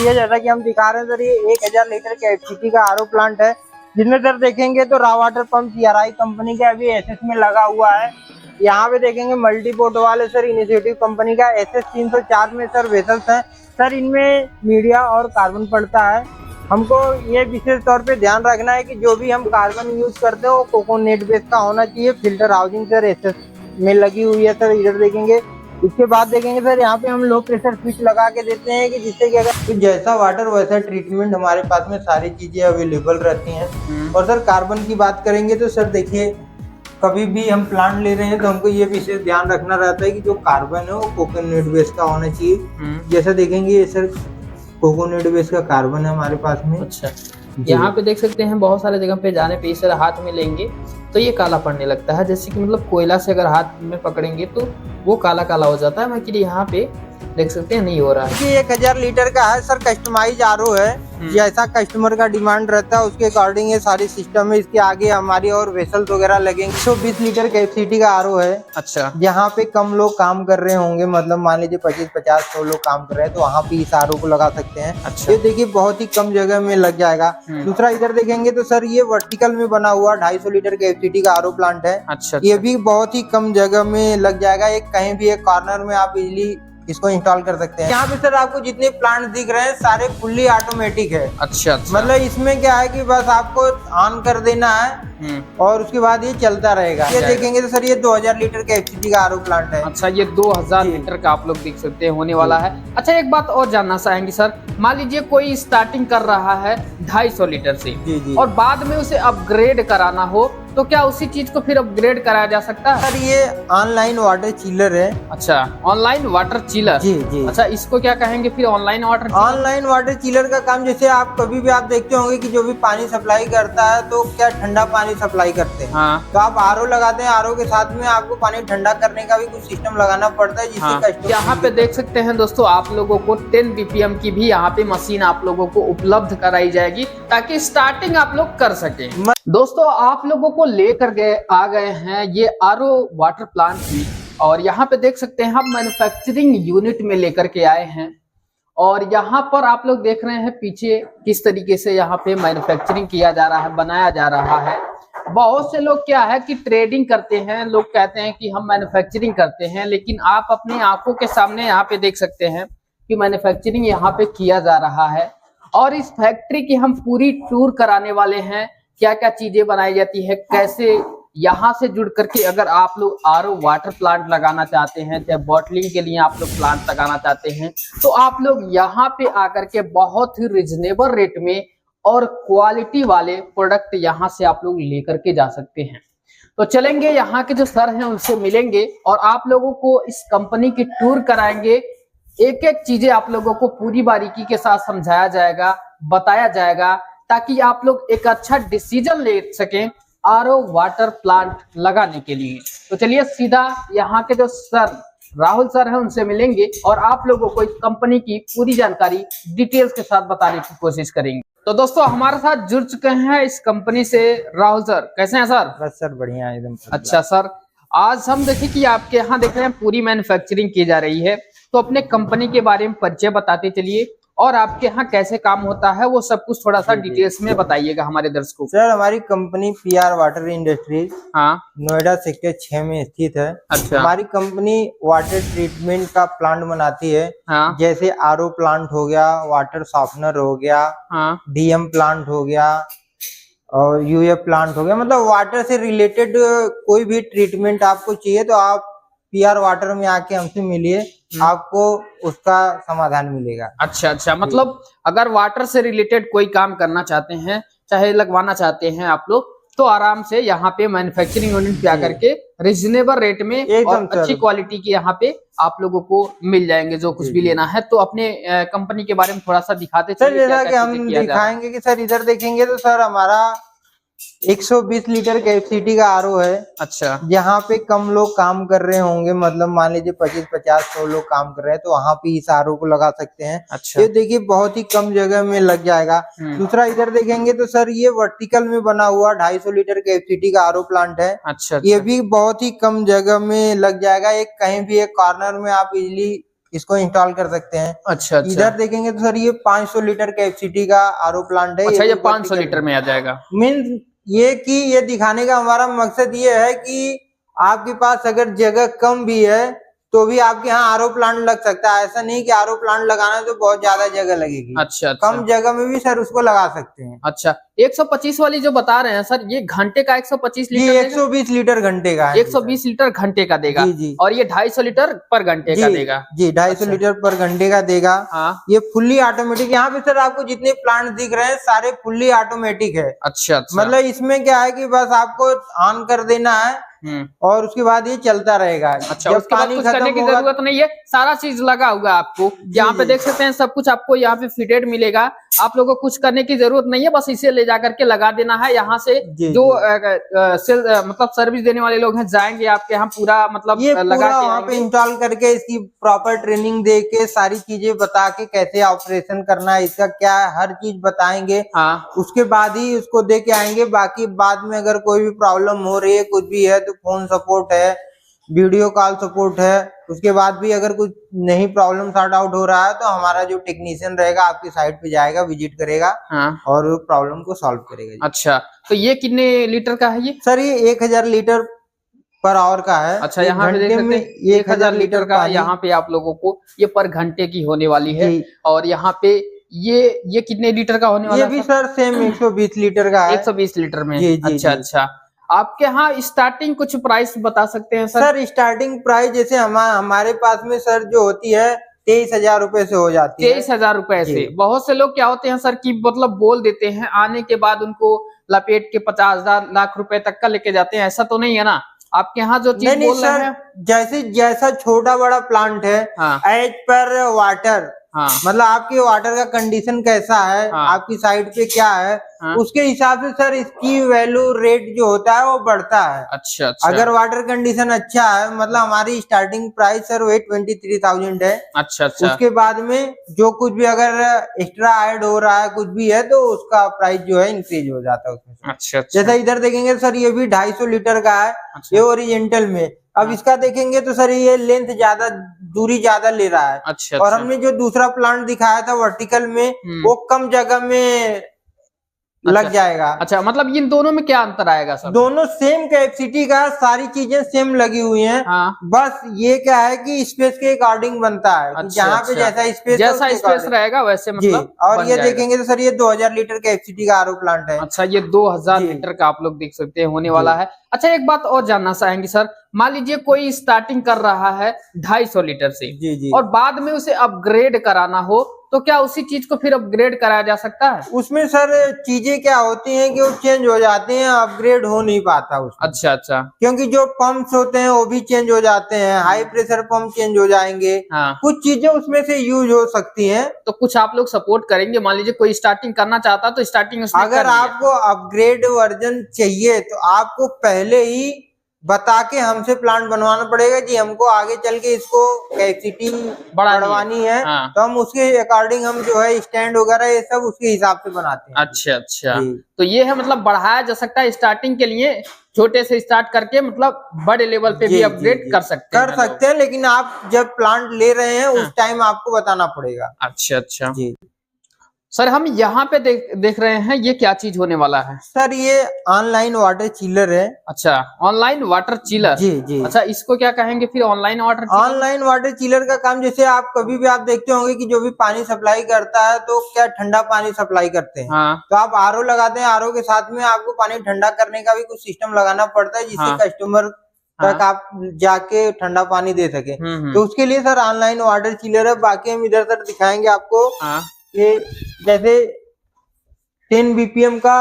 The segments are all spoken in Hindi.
सकती है। जैसा कि हम दिखा रहे हैं सर, ये 1000 लीटर के एफसीटी का आरओ प्लांट है, जिसमें सर देखेंगे तो raw water pump CRI company का अभी एसएस में लगा हुआ है। यहाँ पे देखेंगे मल्टीपोर्ट वाले सर इनिशिएटिव कंपनी का SS 304 में सर वेसल्स हैं। सर इनमें मीडिया और कार्बन पड़ता है। हमको ये विशेष तौर पे ध्यान रखना है कि जो भी हम कार्बन यूज करते हैं वो कोकोनेट बेस का होना चाहिए। फिल्टर हाउसिंग सर SS में लगी हुई है। सर इधर देखेंगे, इसके बाद देखेंगे सर यहाँ पे हम लो प्रेशर स्विच लगा के देते हैं कि जिससे कि अगर तो जैसा वाटर वैसा ट्रीटमेंट, हमारे पास में सारी चीजें अवेलेबल रहती हैं। और सर कार्बन की बात करेंगे तो सर देखिए, कभी भी हम प्लांट ले रहे हैं तो हमको ये विशेष ध्यान रखना रहता है कि जो कार्बन है वो कोकोनेट बेस का होना चाहिए। जैसा देखेंगे ये सर कोकोनेट बेस का कार्बन है हमारे पास में। अच्छा, यहाँ पे देख सकते हैं बहुत सारे जगह पे जाने पे इस तरह हाथ में लेंगे तो ये काला पड़ने लगता है, जैसे कि मतलब कोयला से अगर हाथ में पकड़ेंगे तो वो काला काला हो जाता है। बाकी यहाँ पे देख सकते हैं नहीं हो रहा है। 1000 लीटर का है सर, कस्टमाइज आरओ है। जैसा कस्टमर का डिमांड रहता है उसके अकॉर्डिंग ये सारी सिस्टम है। इसके आगे हमारी और वेसल्स वगैरह लगेंगे। 120 लीटर कैपेसिटी का आरओ है। अच्छा, यहाँ पे कम लोग काम कर रहे होंगे, मतलब मान लीजिए 25-50-100 लोग काम कर रहे हैं तो वहाँ पे इस आरओ को लगा सकते हैं। अच्छा। ये देखिए बहुत ही कम जगह में लग जाएगा। दूसरा इधर देखेंगे तो सर ये वर्टिकल में बना हुआ 250 लीटर कैपेसिटी का आरओ प्लांट है। अच्छा, ये भी बहुत ही कम जगह में लग जाएगा। एक कहीं भी एक कॉर्नर में आप इजीली इसको इंस्टॉल कर सकते हैं। यहाँ पे सर आपको जितने प्लांट दिख रहे हैं सारे फुल्ली ऑटोमेटिक है। अच्छा, मतलब इसमें क्या है कि बस आपको ऑन कर देना है और उसके बाद ये चलता रहेगा। ये देखेंगे तो सर ये 2000 लीटर का एफसीटी का आरओ प्लांट है। अच्छा, ये 2000 लीटर का आप लोग देख सकते हैं होने वाला है। अच्छा, एक बात और जानना चाहेंगे सर, मान लीजिए कोई स्टार्टिंग कर रहा है 250 लीटर से जी। और बाद में उसे अपग्रेड कराना हो तो क्या उसी चीज को फिर अपग्रेड कराया जा सकता है? सर ये ऑनलाइन वाटर चिलर है। अच्छा, ऑनलाइन वाटर चिलर। जी। अच्छा, इसको क्या कहेंगे फिर online water chiller? Online water chiller का काम, जैसे आप कभी भी आप देखते होंगे कि जो भी पानी सप्लाई करता है तो क्या ठंडा पानी सप्लाई करते हैं। हाँ। तो आप आरओ लगाते हैं, आरओ के साथ में आपको पानी ठंडा करने का भी कुछ सिस्टम लगाना पड़ता है जिससे हाँ। यहाँ पे देख सकते हैं दोस्तों, आप लोगों को 10 BPM की भी यहाँ पे मशीन आप लोगों को उपलब्ध कराई जाएगी ताकि स्टार्टिंग आप लोग कर सके। दोस्तों आप लोगों को लेकर आ गए हैं ये आरओ वाटर प्लांट भी, और यहाँ पे देख सकते हैं हम मैन्युफैक्चरिंग यूनिट में लेकर के आए हैं। और यहाँ पर आप लोग देख रहे हैं पीछे किस तरीके से यहाँ पे मैन्युफैक्चरिंग किया जा रहा है, बनाया जा रहा है। बहुत से लोग क्या है कि ट्रेडिंग करते हैं, लोग कहते हैं कि हम मैन्युफैक्चरिंग करते हैं, लेकिन आप अपनी आंखों के सामने यहाँ पे देख सकते हैं कि मैन्युफैक्चरिंग यहाँ पे किया जा रहा है। और इस फैक्ट्री की हम पूरी टूर कराने वाले हैं, क्या क्या चीजें बनाई जाती है, कैसे यहाँ से जुड़ करके अगर आप लोग आरओ वाटर प्लांट लगाना चाहते हैं, चाहे बॉटलिंग के लिए आप लोग प्लांट लगाना चाहते हैं, तो आप लोग यहाँ पे आकर के बहुत ही रिजनेबल रेट में और क्वालिटी वाले प्रोडक्ट यहाँ से आप लोग लेकर के जा सकते हैं। तो चलेंगे, यहाँ के जो सर हैं उनसे मिलेंगे और आप लोगों को इस कंपनी की टूर कराएंगे। एक एक चीजें आप लोगों को पूरी बारीकी के साथ समझाया जाएगा, बताया जाएगा, ताकि आप लोग एक अच्छा डिसीजन ले सकें आरओ वाटर प्लांट लगाने के लिए। तो चलिए सीधा यहाँ के जो सर राहुल सर हैं उनसे मिलेंगे और आप लोगों को इस कंपनी की पूरी जानकारी डिटेल्स के साथ बताने की कोशिश करेंगे। तो दोस्तों हमारे साथ जुड़ चुके हैं इस कंपनी से राहुल सर। कैसे हैं सर? बस सर बढ़िया एकदम। अच्छा सर, आज हम देखें कि आपके यहाँ देख रहे हैं पूरी मैन्युफैक्चरिंग की जा रही है, तो अपने कंपनी के बारे में परिचय बताते चलिए और आपके यहाँ कैसे काम होता है वो सब कुछ थोड़ा सा डिटेल्स में बताइएगा हमारे दर्शकों को। सर हमारी company PR water industries Noida sector 6 में स्थित है। अच्छा। हमारी कंपनी वाटर ट्रीटमेंट का प्लांट बनाती है। जैसे आरओ प्लांट हो गया, वाटर सॉफ्टनर हो गया, DM प्लांट हो गया और UF प्लांट हो गया। मतलब वाटर से रिलेटेड कोई भी ट्रीटमेंट आपको चाहिए तो आप PR वाटर में आके हमसे मिलिए, आपको उसका समाधान मिलेगा। अच्छा, मतलब अगर वाटर से रिलेटेड कोई काम करना चाहते हैं, चाहे लगवाना चाहते हैं आप लोग, तो आराम से यहाँ पे मैन्युफैक्चरिंग यूनिट पे आकर के रिजनेबल रेट में और अच्छी क्वालिटी की यहाँ पे आप लोगों को मिल जाएंगे जो कुछ भी लेना है। तो अपने कंपनी के बारे में थोड़ा सा दिखाते चलिए। जैसा कि हम दिखाएंगे कि सर इधर देखेंगे तो सर हमारा 120 लीटर कैपेसिटी का आरओ है। अच्छा, यहाँ पे कम लोग काम कर रहे होंगे, मतलब मान लीजिए 25-50-100 लोग काम कर रहे हैं तो वहाँ पे इस आरओ को लगा सकते हैं। अच्छा। ये देखिए बहुत ही कम जगह में लग जाएगा। दूसरा इधर देखेंगे तो सर ये वर्टिकल में बना हुआ 250 लीटर कैपेसिटी का आरओ प्लांट है। अच्छा। ये भी बहुत ही कम जगह में लग जाएगा। एक कहीं भी एक कॉर्नर में आप इजीली इसको इंस्टॉल कर सकते हैं। अच्छा अच्छा। इधर देखेंगे तो सर ये 500 लीटर कैपेसिटी का आरओ प्लांट है। अच्छा, ये 500 लीटर में आ जाएगा। मीन्स ये कि ये दिखाने का हमारा मकसद ये है कि आपके पास अगर जगह कम भी है तो भी आपके यहाँ आरओ प्लांट लग सकता है। ऐसा नहीं कि आरओ प्लांट लगाना है तो बहुत ज्यादा जगह लगेगी। अच्छा अच्छा। कम जगह में भी सर उसको लगा सकते हैं। अच्छा, 125 वाली जो बता रहे हैं सर, ये घंटे का 125 जी लीटर 120 लीटर घंटे का है। 120 लीटर घंटे का देगा। जी जी। और ये 250 लीटर पर घंटे का देगा। जी 250 लीटर पर घंटे का देगा। हाँ। ये फुल्ली ऑटोमेटिक। यहाँ पे सर आपको जितने प्लांट दिख रहे हैं सारे फुल्ली ऑटोमेटिक है। अच्छा अच्छा। मतलब इसमें क्या है कि बस आपको ऑन कर देना है और उसके बाद ये चलता रहेगा। अच्छा, जब उसके बाद पानी कुछ खत्म करने की होगा जरूरत नहीं है, सारा चीज लगा हुआ आपको। यहाँ पे देख सकते हैं सब कुछ आपको यहाँ पे फिटेड मिलेगा। आप लोगों को कुछ करने की जरूरत नहीं है, बस इसे ले जाकर के लगा देना है। यहाँ से जो मतलब सर्विस देने वाले लोग हैं जाएंगे आपके यहाँ पूरा मतलब ये लगा पूरा के वहाँ पे इंस्टॉल करके इसकी प्रॉपर ट्रेनिंग दे के सारी चीजें बता के कैसे ऑपरेशन करना है, इसका क्या है, हर चीज बताएंगे। हाँ। उसके बाद ही उसको दे के आएंगे। बाकी बाद में अगर कोई भी प्रॉब्लम हो रही है कुछ भी है तो फोन सपोर्ट है, वीडियो कॉल सपोर्ट है। उसके बाद भी अगर कुछ नहीं प्रॉब्लम सॉर्ट आउट हो रहा है तो हमारा जो टेक्नीशियन रहेगा आपकी साइट पे जाएगा, विजिट करेगा। हाँ। और प्रॉब्लम को सॉल्व करेगा। अच्छा, तो ये कितने लीटर का है ये? सर ये 1000 लीटर पर आवर का है। अच्छा, यहाँ पे देख सकते हैं 1000 लीटर का यहाँ पे आप लोगों को ये पर घंटे की होने वाली है। और यहाँ पे ये कितने लीटर का होने वाला है? ये भी सर सेम 120 लीटर का है। 120 लीटर में। जी जी। अच्छा अच्छा। आपके यहाँ स्टार्टिंग कुछ प्राइस बता सकते हैं सर? सर स्टार्टिंग प्राइस जैसे हमारे पास में सर जो होती है 23,000 रुपए से हो जाती है। 23,000 रुपए से। बहुत से लोग क्या होते हैं सर कि मतलब बोल देते हैं, आने के बाद उनको लपेट के 50,000 लाख रुपए तक का लेके जाते हैं। ऐसा तो नहीं है ना? आपके यहाँ जो चीज बोल रहे हैं जैसे जैसा छोटा बड़ा प्लांट है एज पर वाटर। हाँ। मतलब आपके वाटर का कंडीशन कैसा है, आपकी साइड पे क्या है, उसके हिसाब से सर इसकी वैल्यू रेट जो होता है वो बढ़ता है। अच्छा अच्छा। अगर वाटर कंडीशन अच्छा है मतलब हमारी स्टार्टिंग प्राइस सर वही 23,000 है। अच्छा अच्छा। उसके बाद में जो कुछ भी अगर एक्स्ट्रा ऐड हो रहा है कुछ भी है तो उसका प्राइस जो है इंक्रीज हो जाता है उसमें। अच्छा अच्छा। जैसा इधर देखेंगे सर ये भी 250 लीटर का है। ये ओरिजेंटल में। अब इसका देखेंगे तो सर ये लेंथ ज्यादा, दूरी ज्यादा ले रहा है। अच्छा। और हमने जो दूसरा प्लांट दिखाया था वर्टिकल में वो कम जगह में लग जाएगा। अच्छा, मतलब इन दोनों में क्या अंतर आएगा सर? दोनों सेम कैपेसिटी का, सारी चीजें सेम लगी हुई हैं। हाँ। बस ये क्या है कि स्पेस के अकॉर्डिंग बनता है। अच्छा, जहाँ पे जैसा स्पेस रहेगा वैसे मतलब। और ये देखेंगे तो सर ये 2000 लीटर कैपेसिटी का आरओ प्लांट है। अच्छा, ये 2000 लीटर का आप लोग देख सकते हैं होने वाला है। अच्छा, एक बात और जानना चाहेंगे सर, मान लीजिए कोई स्टार्टिंग कर रहा है 250 लीटर से। जी जी। और बाद में उसे अपग्रेड कराना हो तो क्या उसी चीज को फिर अपग्रेड कराया जा सकता है? उसमें सर चीजें क्या होती हैं कि वो चेंज हो जाते हैं, अपग्रेड हो नहीं पाता उसमें। अच्छा अच्छा। क्योंकि जो पंप्स होते हैं वो भी चेंज हो जाते हैं, हाई प्रेशर पंप चेंज हो जाएंगे। हाँ। कुछ चीजें उसमें से यूज हो सकती हैं। तो कुछ आप लोग सपोर्ट करेंगे? मान लीजिए कोई स्टार्टिंग करना चाहता तो स्टार्टिंग अगर आपको अपग्रेड वर्जन चाहिए तो आपको पहले ही बता के हमसे प्लांट बनवाना पड़ेगा जी हमको आगे चल के इसको कैपेसिटी बढ़वानी है। हाँ। तो हम उसके अकॉर्डिंग हम जो है स्टैंड वगैरह ये सब उसके हिसाब से बनाते हैं। अच्छा अच्छा। तो ये है मतलब बढ़ाया जा सकता है स्टार्टिंग के लिए, छोटे से स्टार्ट करके मतलब बड़े लेवल पे भी अपग्रेड कर सकते हैं। लेकिन आप जब प्लांट ले रहे हैं उस टाइम आपको बताना पड़ेगा। अच्छा अच्छा जी। सर हम यहाँ पे देख रहे हैं ये क्या चीज होने वाला है? सर ये ऑनलाइन वाटर चिलर है। अच्छा, ऑनलाइन वाटर चिलर। जी जी। अच्छा, इसको क्या कहेंगे फिर? Online water chiller. Online water chiller का काम जैसे आप कभी भी आप देखते होंगे कि जो भी पानी सप्लाई करता है तो क्या ठंडा पानी सप्लाई करते हैं। हाँ। तो आप आरओ लगाते हैं, आरओ के साथ में आपको पानी ठंडा करने का भी कुछ सिस्टम लगाना पड़ता है जिससे कस्टमर तक आप जाके ठंडा पानी दे सके। तो उसके लिए सर ऑनलाइन वाटर चिलर है। बाकी हम इधर सर दिखाएंगे आपको। ये जैसे 10 बीपीएम का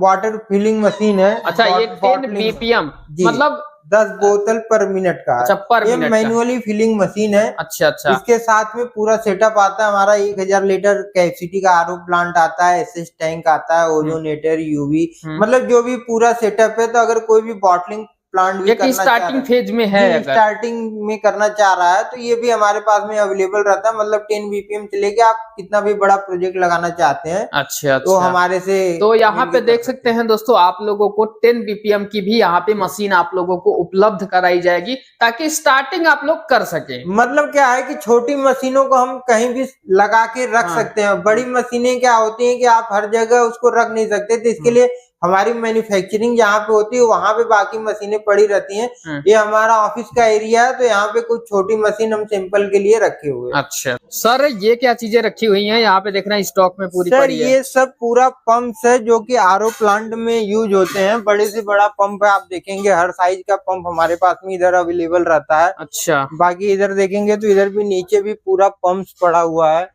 वाटर फिलिंग मशीन है। अच्छा, ये 10 बीपीएम मतलब 10 बोतल पर मिनट का। अच्छा, पर ये मैनुअली फिलिंग मशीन है। अच्छा अच्छा। इसके साथ में पूरा सेटअप आता है हमारा। 1000 लीटर कैपेसिटी का आरओ प्लांट आता है, एसएस टैंक आता है, ओजोनेटर, यूवी, मतलब जो भी पूरा सेटअप है। तो अगर कोई भी बॉटलिंग प्लांट भी ये करना कि चाह रहा स्टार्टिंग फेज में है, जी, अगर स्टार्टिंग में करना चाह रहा है तो ये भी हमारे पास में अवेलेबल रहता है। मतलब 10 बीपीएम से लेके आप कितना भी बड़ा प्रोजेक्ट लगाना चाहते हैं अच्छा तो अच्छा। हमारे से तो यहाँ मिलके पे कर देख सकते हैं दोस्तों, आप लोगों को 10 बीपीएम की भी यहाँ पे मशीन आप लोगों को उपलब्ध कराई जाएगी, ताकि स्टार्टिंग आप लोग कर सके। मतलब क्या है कि छोटी मशीनों को हम कहीं भी लगा के रख हाँ, सकते हैं। बड़ी मशीनें क्या होती हैं कि आप हर जगह उसको रख नहीं सकते, तो इसके लिए हमारी मैन्युफैक्चरिंग जहाँ पे होती है वहां पे बाकी मशीनें पड़ी रहती हैं। ये हमारा ऑफिस का एरिया है तो यहाँ पे कुछ छोटी मशीन हम सैंपल के लिए रखे हुए हैं। अच्छा सर, ये क्या चीजें रखी हुई हैं यहाँ पे? देखना स्टॉक में पूरी सर पड़ी है। ये सब पूरा पंप्स है जो कि आरओ प्लांट में यूज होते हैं। बड़े से बड़ा पंप है, आप देखेंगे हर साइज का पंप हमारे पास में इधर अवेलेबल रहता है। अच्छा। बाकी इधर देखेंगे तो इधर भी नीचे भी पूरा पंप्स पड़ा हुआ है।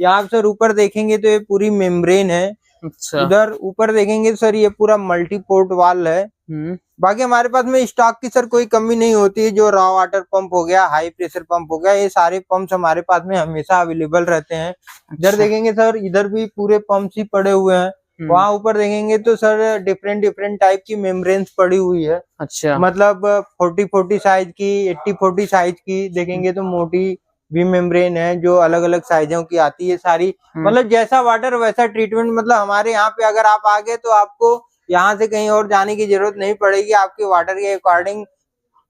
यहाँ सर ऊपर देखेंगे तो ये पूरी मेम्ब्रेन है। अच्छा। उधर ऊपर देखेंगे सर ये पूरा मल्टीपोर्ट वाल है। बाकी हमारे पास में स्टॉक की सर कोई कमी नहीं होती है। जो रॉ वाटर पंप हो गया, हाई प्रेशर पंप हो गया, ये सारे पंप्स हमारे पास में हमेशा अवेलेबल रहते हैं। इधर देखेंगे सर इधर भी पूरे पंप्स ही पड़े हुए हैं। वहाँ ऊपर देखेंगे तो सर डिफरेंट डिफरेंट टाइप की मेम्ब्रेन्स पड़ी हुई है। अच्छा। मतलब 40-40 साइज की, 80-40 साइज की देखेंगे तो मोटी भी मेम्ब्रेन है जो अलग अलग साइजों की आती है सारी। मतलब जैसा वाटर वैसा ट्रीटमेंट। मतलब हमारे यहाँ पे अगर आप आ गए तो आपको यहाँ से कहीं और जाने की जरूरत नहीं पड़ेगी। आपके वाटर के अकॉर्डिंग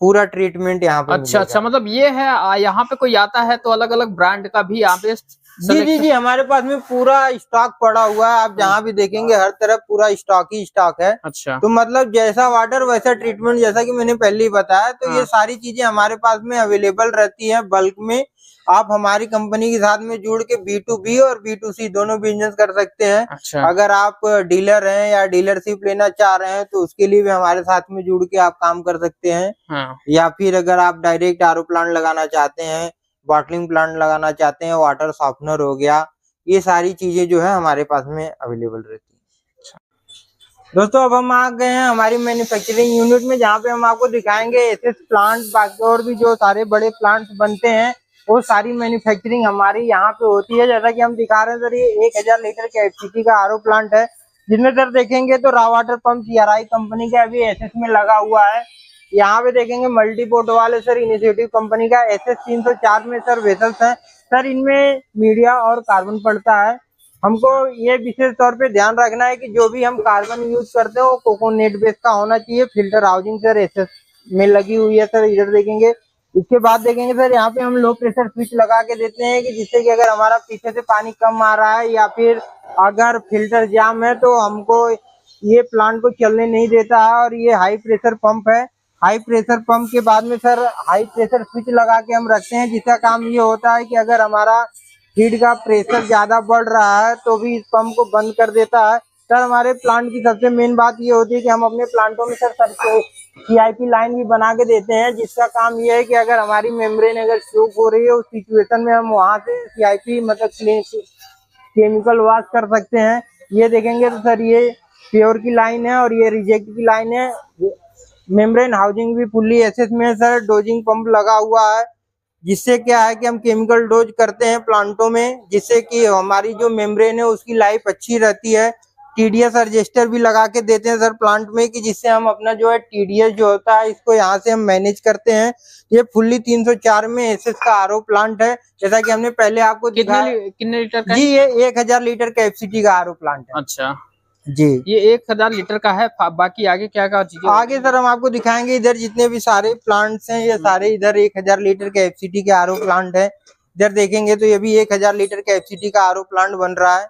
पूरा ट्रीटमेंट यहाँ पे अच्छा अच्छा, मतलब ये है यहाँ पे कोई आता है तो अलग अलग ब्रांड का भी यहाँ पे जी हमारे पास में पूरा स्टॉक पड़ा हुआ है। आप जहाँ भी देखेंगे हर तरफ पूरा स्टॉक ही स्टॉक है। अच्छा। तो मतलब जैसा वाटर वैसा ट्रीटमेंट, जैसा कि मैंने पहले ही बताया। तो ये सारी चीजें हमारे पास में अवेलेबल रहती है बल्क में। आप हमारी कंपनी के साथ में जुड़ के B2B और B2C दोनों बिजनेस कर सकते हैं। अच्छा। अगर आप डीलर हैं या डीलरशिप लेना चाह रहे हैं तो उसके लिए भी हमारे साथ में जुड़ के आप काम कर सकते हैं। या फिर अगर आप डायरेक्ट आरओ प्लांट लगाना चाहते हैं, बॉटलिंग प्लांट लगाना चाहते हैं, वाटर सॉफ्टनर हो गया, ये सारी चीजें जो है हमारे पास में अवेलेबल रहती है। दोस्तों अब हम आ गए हैं हमारी मैन्युफैक्चरिंग यूनिट में, जहाँ पे हम आपको दिखाएंगे एसएस प्लांट। बाकी और भी जो सारे बड़े प्लांट्स बनते हैं वो सारी मैन्युफैक्चरिंग हमारी यहाँ पे होती है। जैसा कि हम दिखा रहे हैं सर, ये 1000 लीटर कैपेसिटी का आरओ प्लांट है, जिसमें सर देखेंगे तो raw water pump CRI company का अभी एसएस में लगा हुआ है। यहाँ पे देखेंगे मल्टीपोर्ट वाले सर इनिशिएटिव कंपनी का SS 304 में सर वेसल्स है। सर इनमें मीडिया और कार्बन पड़ता है। हमको ये विशेष तौर पे ध्यान रखना है कि जो भी हम कार्बन यूज करते हैं वो कोकोनेट बेस का होना चाहिए। फिल्टर हाउसिंग सर SS में लगी हुई है सर, इधर देखेंगे। इसके बाद देखेंगे सर यहाँ पे हम लो प्रेशर स्विच लगा के देते हैं कि जिससे कि अगर हमारा पीछे से पानी कम आ रहा है या फिर अगर फिल्टर जाम है तो हमको ये प्लांट को चलने नहीं देता है। और ये हाई प्रेशर पंप है। हाई प्रेशर पंप के बाद में सर हाई प्रेशर स्विच लगा के हम रखते हैं, जिसका काम ये होता है कि अगर हमारा फीड का प्रेशर ज्यादा बढ़ रहा है तो भी इस पंप को बंद कर देता है। सर हमारे प्लांट की सबसे मेन बात ये होती है कि हम अपने प्लांटों में सर CIP लाइन भी बना के देते हैं, जिसका काम ये है कि अगर हमारी मेम्ब्रेन अगर चोक हो रही है उस सिचुएशन में हम वहाँ से CIP मतलब केमिकल वॉश कर सकते हैं। ये देखेंगे तो सर ये प्योर की लाइन है और ये रिजेक्ट की लाइन है। मेम्ब्रेन हाउसिंग भी फुल्ली SS में है सर। डोजिंग पंप लगा हुआ है, जिससे क्या है कि हम केमिकल डोज करते हैं प्लांटों में, जिससे कि हमारी जो मेम्ब्रेन है उसकी लाइफ अच्छी रहती है। TDS रजिस्टर भी लगा के देते हैं सर प्लांट में, कि जिससे हम अपना जो है TDS जो होता है इसको यहाँ से हम मैनेज करते हैं। ये फुल्ली 304 में SS का आरओ प्लांट है, जैसा कि हमने पहले आपको दिखाया। कितने लीटर का? जी ये 1000 लीटर कैपेसिटी का आरओ प्लांट है। अच्छा जी ये 1000 लीटर का है। बाकी आगे क्या क्या चीजें आगे सर हम आपको दिखाएंगे। इधर जितने भी सारे प्लांट्स हैं ये सारे इधर 1000 लीटर कैपेसिटी के आरओ प्लांट है। इधर देखेंगे तो ये भी 1000 लीटर कैपेसिटी का आरओ प्लांट बन रहा है।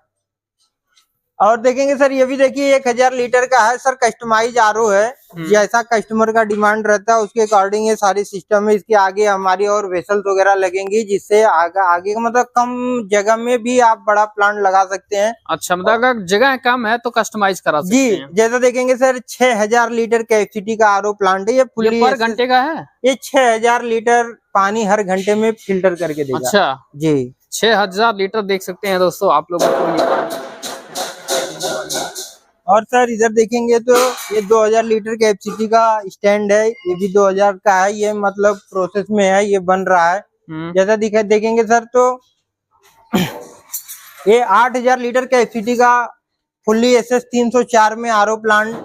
और देखेंगे सर ये भी देखिए 1000 लीटर का है सर, कस्टमाइज आरओ है। जैसा कस्टमर का डिमांड रहता है उसके अकॉर्डिंग ये सारी सिस्टम है। इसके आगे हमारी और वेसल्स वगैरह लगेंगी, जिससे आगे मतलब कम जगह में भी आप बड़ा प्लांट लगा सकते हैं। अच्छा, मतलब अगर जगह कम है तो कस्टमाइज करा सकते हैं। जैसा देखेंगे सर 6000 लीटर कैपेसिटी का आरओ प्लांट है। ये फुल्ली पर घंटे का है। ये 6000 लीटर पानी हर घंटे में फिल्टर करके देगा। अच्छा जी 6000 लीटर देख सकते हैं दोस्तों आप लोगों को। और सर इधर देखेंगे तो ये 2000 लीटर कैपेसिटी का स्टैंड है। ये भी 2000 का है। ये मतलब प्रोसेस में है, ये बन रहा है। जैसा देखेंगे सर तो ये 8000 लीटर कैपेसिटी का फुल्ली SS 304 में आरओ प्लांट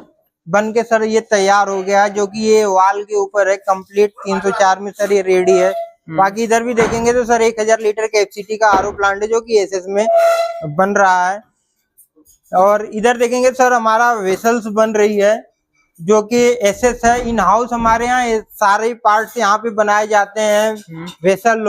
बन के सर ये तैयार हो गया है, जो कि ये वाल के ऊपर है कंप्लीट 304 में सर ये रेडी है। बाकी इधर भी देखेंगे तो सर 1000 लीटर कैपेसिटी का आरओ प्लांट है, जो कि एसएस में बन रहा है। और इधर देखेंगे सर हमारा वेसल्स बन रही है, जो कि एसएस है। इन हाउस हमारे यहाँ ये सारे पार्ट्स यहाँ पे बनाए जाते हैं। वेसल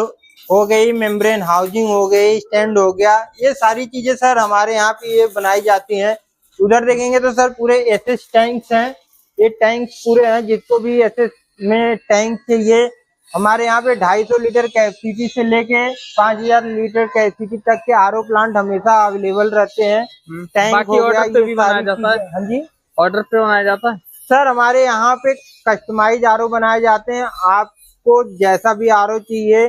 हो गई, मेम्ब्रेन हाउसिंग हो गई, स्टैंड हो गया, ये सारी चीजें सर हमारे यहाँ पे ये बनाई जाती हैं। उधर देखेंगे तो सर पूरे एसएस टैंक्स हैं, ये टैंक्स पूरे हैं। जिसको भी एसएस में टैंक चाहिए, हमारे यहाँ पे 250 लीटर कैपेसिटी से लेके 5000 लीटर कैपेसिटी तक के आरओ प्लांट हमेशा अवेलेबल रहते हैं। टैंक हो गया, ऑर्डर पे भी बनाया जाता है। हाँ जी, ऑर्डर पे बनाया जाता है सर हमारे यहाँ पे कस्टमाइज आरओ बनाए जाते हैं। आपको जैसा भी आरओ चाहिए,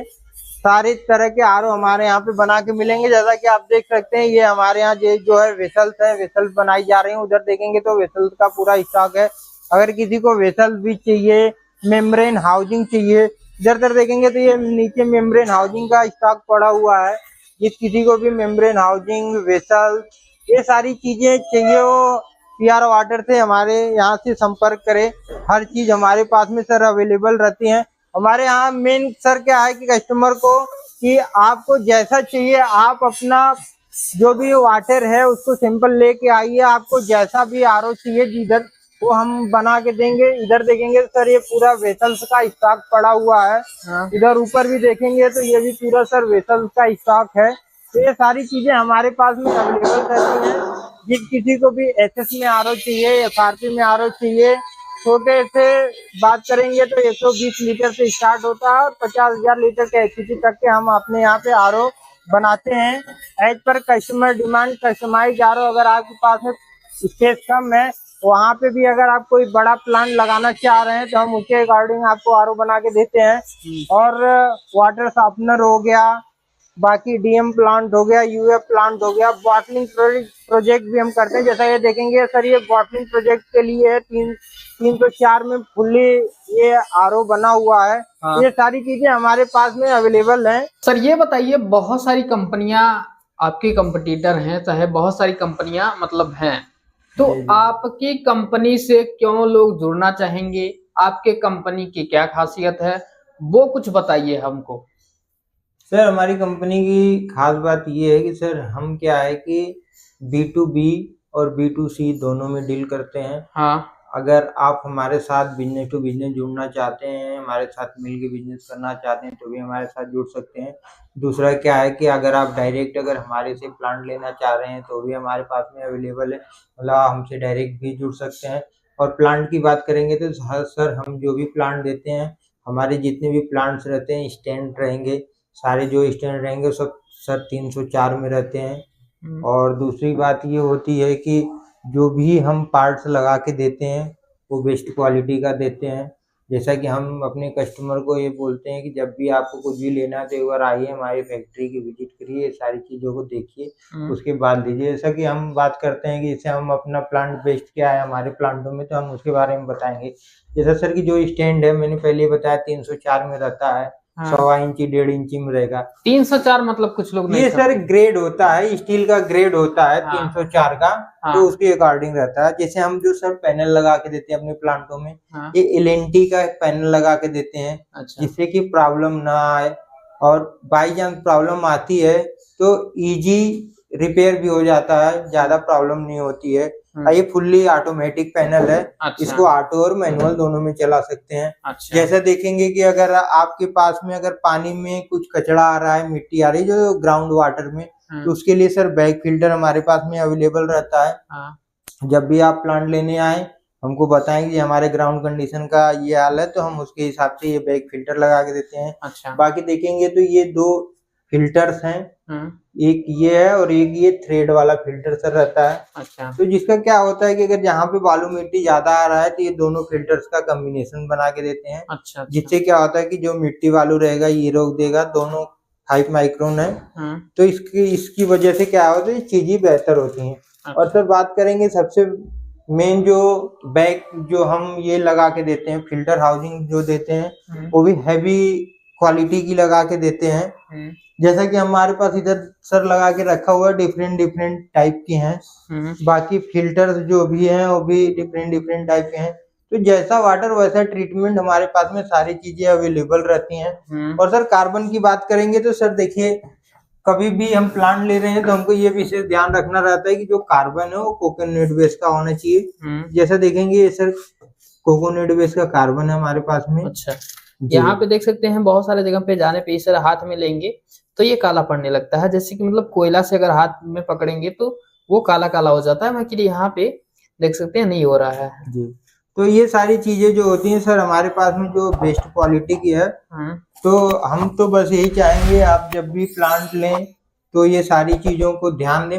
सारे तरह के आरओ हमारे यहाँ पे बना के मिलेंगे। जैसा कि आप देख सकते हैं, ये हमारे यहाँ जो है वेसल्स है, वेसल्स बनाई जा रही है। उधर देखेंगे तो वेसल्स का पूरा स्टॉक है। अगर किसी को वेसल्स भी चाहिए, मेम्ब्रेन हाउसिंग चाहिए, इधर देखेंगे तो ये नीचे मेम्ब्रेन हाउसिंग का स्टॉक पड़ा हुआ है। जिस किसी को भी मेम्ब्रेन हाउसिंग, वेसल, ये सारी चीजें चाहिए, वो पीआर वाटर से हमारे यहाँ से संपर्क करें। हर चीज हमारे पास में सर अवेलेबल रहती है। हमारे यहाँ मेन सर क्या है कि कस्टमर को कि आपको जैसा चाहिए, आप अपना जो भी वाटर है उसको सिंपल लेके आइए। आपको जैसा भी आरओ चाहिए जिधर, वो हम बना के देंगे। इधर देखेंगे सर ये पूरा वेसल्स का स्टॉक पड़ा हुआ है। इधर ऊपर भी देखेंगे तो ये भी पूरा सर वेसल्स का स्टॉक है। तो ये सारी चीजें हमारे पास में अवेलेबल रहती हैं। जिस किसी को भी एसएस में आरओ चाहिए, एफआरपी में आरओ चाहिए, छोटे से बात करेंगे तो 120 लीटर से स्टार्ट होता है और 50,000 लीटर कैपेसिटी तक के हम अपने यहाँ पे आरओ बनाते हैं। As per customer demand customise RO. अगर आपके पास में स्पेस कम है, वहाँ पे भी अगर आप कोई बड़ा प्लांट लगाना चाह रहे हैं तो हम उसके अकॉर्डिंग आपको आरओ बना के देते हैं। और वाटर सॉफ्टनर हो गया, बाकी डीएम प्लांट हो गया, यूएफ प्लांट हो गया, बॉटलिंग प्रोजेक्ट भी हम करते हैं। जैसा ये देखेंगे सर, ये बॉटलिंग प्रोजेक्ट के लिए 304 में फुल्ली ये आरओ बना हुआ है। हाँ। ये सारी चीजें हमारे पास में अवेलेबल हैं। सर ये बताइए, बहुत सारी कंपनियां आपकी कंपटीटर हैं, चाहे बहुत सारी कंपनियां मतलब हैं, तो आपकी कंपनी से क्यों लोग जुड़ना चाहेंगे? आपके कंपनी की क्या खासियत है, वो कुछ बताइए हमको। सर हमारी कंपनी की खास बात ये है कि सर हम क्या है कि B2B और B2C दोनों में डील करते हैं। हाँ। अगर आप हमारे साथ बिजनेस टू बिजनेस जुड़ना चाहते हैं, हमारे साथ मिलकर बिजनेस करना चाहते हैं, तो भी हमारे साथ जुड़ सकते हैं। दूसरा क्या है कि अगर आप डायरेक्ट अगर हमारे से प्लांट लेना चाह रहे हैं तो भी हमारे पास में अवेलेबल है, मतलब हमसे डायरेक्ट भी जुड़ सकते हैं। और प्लांट की बात करेंगे तो सर हम जो भी प्लांट देते हैं, हमारे जितने भी प्लांट्स रहते हैं स्टैंड रहेंगे, सारे जो स्टैंड रहेंगे सब सर 304 में रहते हैं। और दूसरी बात ये होती है कि जो भी हम पार्ट्स लगा के देते हैं वो बेस्ट क्वालिटी का देते हैं। जैसा कि हम अपने कस्टमर को ये बोलते हैं कि जब भी आपको कुछ भी लेना है तो एक बार आइए, हमारी फैक्ट्री की विजिट करिए, सारी चीज़ों को देखिए, उसके बाद लीजिए। जैसा कि हम बात करते हैं कि जैसे हम अपना प्लांट बेस्ट क्या है हमारे प्लांटों में, तो हम उसके बारे में बताएंगे। जैसा सर कि जो स्टैंड है मैंने पहले ही बताया 304 में रहता है। हाँ। 1.25 इंची 1.5 इंची में रहेगा। 304 मतलब कुछ लोग नहीं ये सर ग्रेड होता है, स्टील का ग्रेड होता है। हाँ। 304 का। हाँ। तो उसके अकॉर्डिंग रहता है। जैसे हम जो सर पैनल लगा के देते हैं अपने प्लांटों में। हाँ। ये LNT का पैनल लगा के देते हैं। अच्छा। जिससे कि प्रॉब्लम ना आए, और बाई चांस प्रॉब्लम आती है तो इजी रिपेयर भी हो जाता है, ज्यादा प्रॉब्लम नहीं होती है। ये फुल्ली ऑटोमेटिक पैनल है। अच्छा। इसको ऑटो और मैनुअल दोनों में चला सकते हैं। अच्छा। जैसा देखेंगे कि अगर आपके पास में अगर पानी में कुछ कचरा आ रहा है, मिट्टी आ रही है जो ग्राउंड वाटर में, तो उसके लिए सर बैग फिल्टर हमारे पास में अवेलेबल रहता है। हाँ। जब भी आप प्लांट लेने आए हमको बताएं कि हमारे ग्राउंड कंडीशन का ये हाल है, तो हम उसके हिसाब से ये बैग फिल्टर लगा के देते हैं। अच्छा। बाकी देखेंगे तो ये 2 फिल्टर्स हैं, एक ये है और एक ये थ्रेड वाला फिल्टर सर रहता है। अच्छा। तो जिसका क्या होता है कि अगर जहाँ पे बालू मिट्टी ज्यादा आ रहा है तो ये दोनों फिल्टर्स का कॉम्बिनेशन बना के देते हैं। अच्छा। जिससे क्या होता है कि जो मिट्टी बालू रहेगा ये रोक देगा। दोनों 5 माइक्रोन है। तो इसकी वजह से क्या होता है, चीजें बेहतर होती हैं। अच्छा। और सर बात करेंगे सबसे मेन जो बैग जो हम ये लगा के देते हैं, फिल्टर हाउसिंग जो देते हैं, वो भी हैवी क्वालिटी की लगा के देते हैं। जैसा कि हमारे पास इधर सर लगा के रखा हुआ है, डिफरेंट डिफरेंट टाइप की हैं। बाकी फिल्टर्स जो भी हैं वो भी डिफरेंट डिफरेंट टाइप के हैं। तो जैसा वाटर वैसा ट्रीटमेंट हमारे पास में सारी चीजें अवेलेबल रहती हैं। और सर कार्बन की बात करेंगे तो सर देखिए, कभी भी हम प्लांट ले रहे हैं तो हमको ये विशेष ध्यान रखना रहता है कि जो कार्बन है वो कोकोनट बेस का होना चाहिए। जैसा देखेंगे ये सर कोकोनट बेस का कार्बन है हमारे पास में। अच्छा, यहाँ पे देख सकते हैं बहुत सारे जगह पे जाने पे इस तरह हाथ में लेंगे तो ये काला पड़ने लगता है, जैसे कि मतलब कोयला से अगर हाथ में पकड़ेंगे तो वो काला काला हो जाता है, बाकी यहाँ पे देख सकते हैं नहीं हो रहा है जी। तो ये सारी चीजें जो होती हैं सर हमारे पास में जो बेस्ट क्वालिटी की है, तो हम तो बस यही चाहेंगे आप जब भी प्लांट लें तो ये सारी चीजों को ध्यान दें।